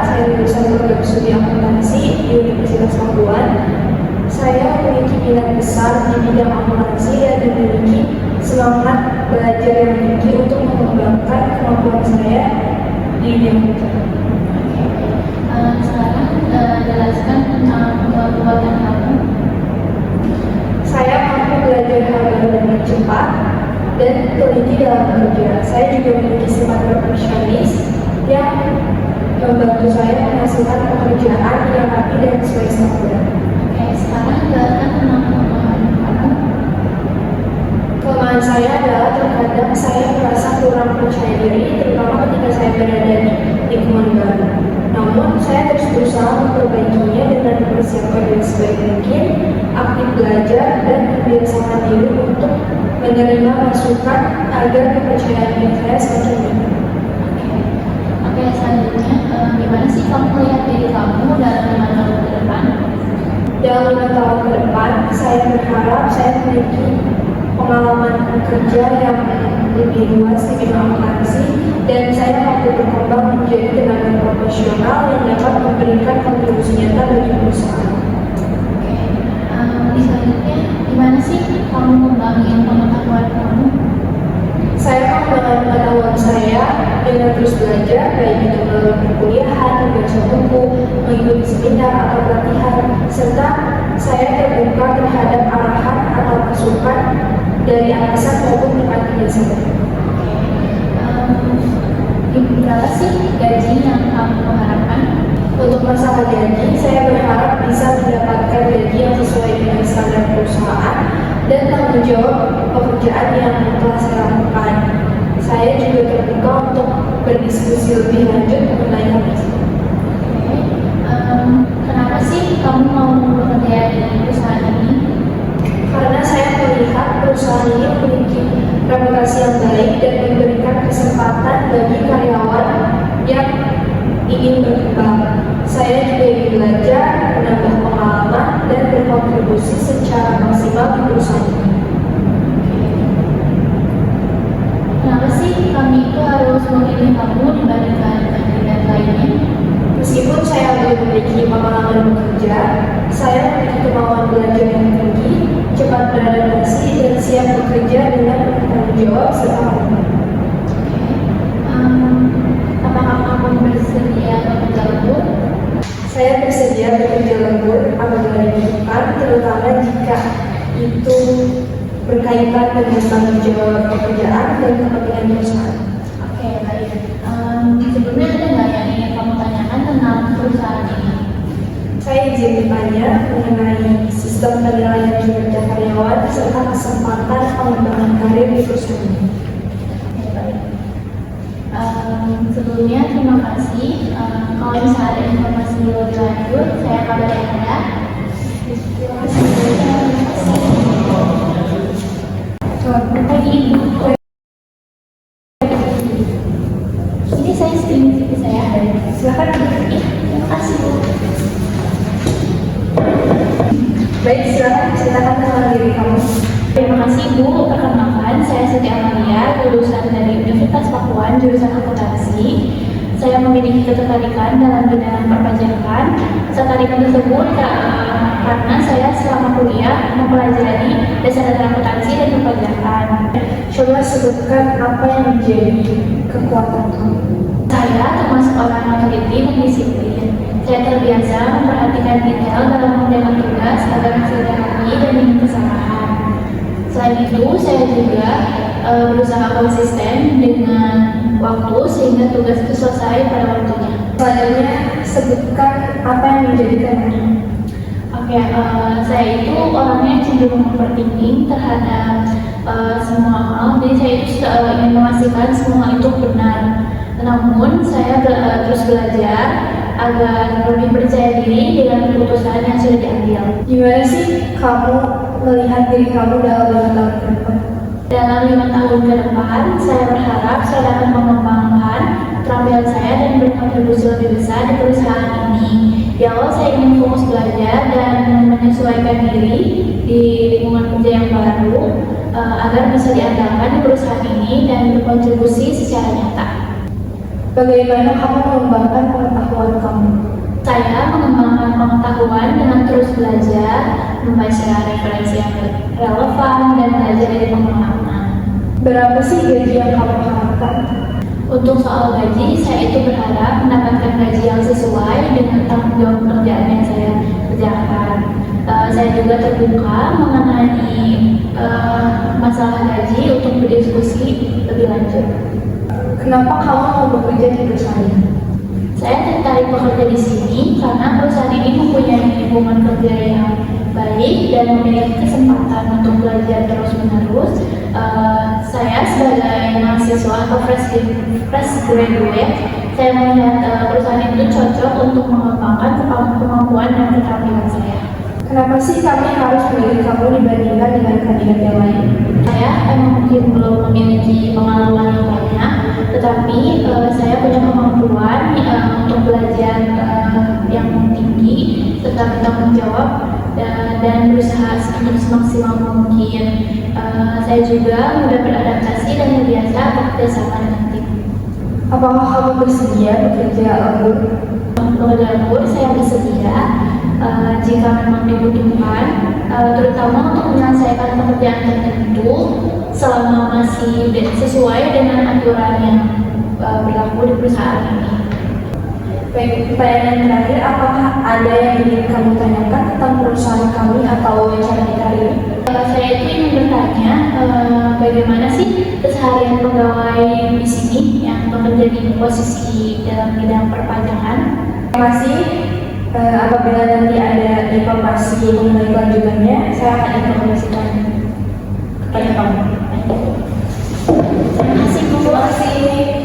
saya lulusan program studi akuntansi di Universitas Pakuan. Saya memiliki minat besar di bidang akuntansi dan memiliki semangat belajar yang tinggi untuk mengembangkan kemampuan saya di bidang itu. Sekarang jelaskan tentang kekuatan kamu. Saya mampu belajar hal baru dengan cepat dan teliti dalam bekerja. Saya juga memiliki sifat perfeksionis yang membantu saya menghasilkan pekerjaan yang rapi dan sesuai standar. Sekarang jelaskan tentang kelemahan kamu. Kelemahan saya adalah terkadang saya merasa kurang percaya diri, terutama ketika saya berada di lingkungan baru. Namun, saya terus berusaha memperbaikinya dengan mempersiapkan diri sebaik mungkin, aktif belajar, dan membiasakan diri untuk menerima masukan agar kepercayaan diri saya semakin meningkat. Oke, selanjutnya, gimana sih kamu melihat diri kamu dalam 5 tahun ke depan? Dalam 5 tahun ke depan, saya berharap saya memiliki pengalaman kerja yang lebih luas di bidang akuntansi dan saya mampu berkembang menjadi tenaga profesional yang dapat memberikan kontribusi nyata bagi perusahaan. Selanjutnya, gimana sih kamu mengembangkan pengetahuan kamu? Saya mengembangkan pengetahuan saya dengan terus belajar, baik itu melalui perkuliahan, membaca buku, mengikuti seminar atau pelatihan, serta saya terbuka terhadap arahan atau masukan dari atasan maupun rekan kerja saya. Berapa sih gaji yang kamu harapkan? Untuk masalah gaji, saya berharap bisa mendapatkan gaji yang sesuai dengan standar perusahaan dan tanggung jawab pekerjaan yang telah saya lakukan. Saya juga terbuka untuk berdiskusi lebih lanjut mengenai hal tersebut. Kenapa sih kamu mau bekerja di perusahaan ini? Karena saya melihat perusahaan ini memiliki reputasi yang baik dan memberikan kesempatan bagi karyawan yang ingin berkembang. Saya juga ingin belajar, menambah pengalaman, dan berkontribusi secara maksimal di perusahaan ini. Kenapa sih kami itu harus memilih kamu dibandingkan kandidat lainnya? Meskipun saya belum memiliki pengalaman bekerja, saya memiliki kemauan belajar yang tinggi, cepat beradaptasi, dan siap bekerja dengan bertanggung jawab serta hormat. Apakah kamu bersedia bekerja lembur? Saya bersedia bekerja lembur apabila dibutuhkan, terutama jika itu berkaitan dengan tanggung jawab pekerjaan dan kepentingan perusahaan. Oke, baik. Sebelumnya ada nggak yang ingin kamu tanyakan tentang perusahaan ini? Saya izin bertanya mengenai sistem penilaian kinerja karyawan serta kesempatan pengembangan karir di perusahaan ini. Oke, baik. Sebelumnya terima kasih. Kalau misalnya ada informasi lebih lanjut, saya kabarin Anda. Terima kasih. Selamat pagi Ibu. Ini saya screening CV saya. Silakan. Terima kasih Bu. Baik, silakan ceritakan tentang diri kamu. Terima kasih Bu. Perkenalkan, saya Siti Amalia, lulusan dari Universitas Pakuan, jurusan akuntansi. Saya memiliki ketertarikan dalam bidang perpajakan. Ketertarikan tersebut karena saya selama kuliah mempelajari dasar-dasar akuntansi dan perpajakan. Coba sebutkan apa yang menjadi kekuatan kamu. Saya termasuk orang yang teliti dan disiplin. Saya terbiasa memperhatikan detail dalam mengerjakan tugas agar hasilnya rapi dan minim kesalahan. Selain itu, saya juga berusaha konsisten dengan waktu sehingga tugas itu selesai pada waktunya. Selanjutnya, sebutkan apa yang menjadikan kamu. Oke, saya itu orangnya cenderung overthinking terhadap semua hal. Jadi saya itu ingin memastikan semua itu benar. Namun saya terus belajar agar lebih percaya diri dengan keputusan yang sudah diambil. Gimana sih kamu melihat diri kamu dalam 5 tahun ke depan? Dalam 5 tahun ke depan, saya berharap saya dapat mengembangkan keterampilan saya dan berkontribusi lebih besar di perusahaan ini. Di awal saya ingin fokus belajar dan menyesuaikan diri di lingkungan kerja yang baru agar bisa diandalkan di perusahaan ini dan berkontribusi secara nyata. Bagaimana kamu mengembangkan pengetahuan kamu? belajar, membaca referensi yang relevan, dan belajar dari pengalaman. Berapa sih gaji yang kamu harapkan? Untuk soal gaji, saya itu berharap mendapatkan gaji yang sesuai dengan tanggung jawab pekerjaan yang saya kerjakan. Saya juga terbuka mengenai masalah gaji untuk berdiskusi lebih lanjut. Kenapa kamu mau bekerja di perusahaan ini? Saya tertarik bekerja di sini karena perusahaan ini mempunyai lingkungan kerja yang baik dan memiliki kesempatan untuk belajar terus-menerus. Saya sebagai mahasiswa atau fresh graduate, saya melihat perusahaan itu cocok untuk mengembangkan kemampuan dan keterampilan saya. Kenapa sih kami harus memilih kamu dibandingkan dengan kandidat yang lain? Saya mungkin belum memiliki pengalaman yang banyak, tetapi saya punya kemampuan untuk belajar yang tinggi serta bertanggung jawab dan berusaha untuk semaksimal mungkin. Saya juga mudah beradaptasi dan terbiasa bekerja sama dengan tim. Apakah kamu bersedia bekerja lembur? Bekerja lembur saya bersedia jika memang dibutuhkan, terutama untuk menyelesaikan pekerjaan tertentu selama masih sesuai dengan aturan yang berlaku di perusahaan ini. Baik, pertanyaan terakhir, apakah ada yang ingin kamu tanyakan tentang perusahaan kami atau wawancara kita ini? Saya itu ingin bertanya, bagaimana sih keseharian pegawai di sini yang bekerja di posisi dalam bidang perpajakan? Terima kasih. Apabila nanti ada informasi mengenai kelanjutannya, saya akan informasikan kepada kamu. Terima kasih Bu. Terima kasih.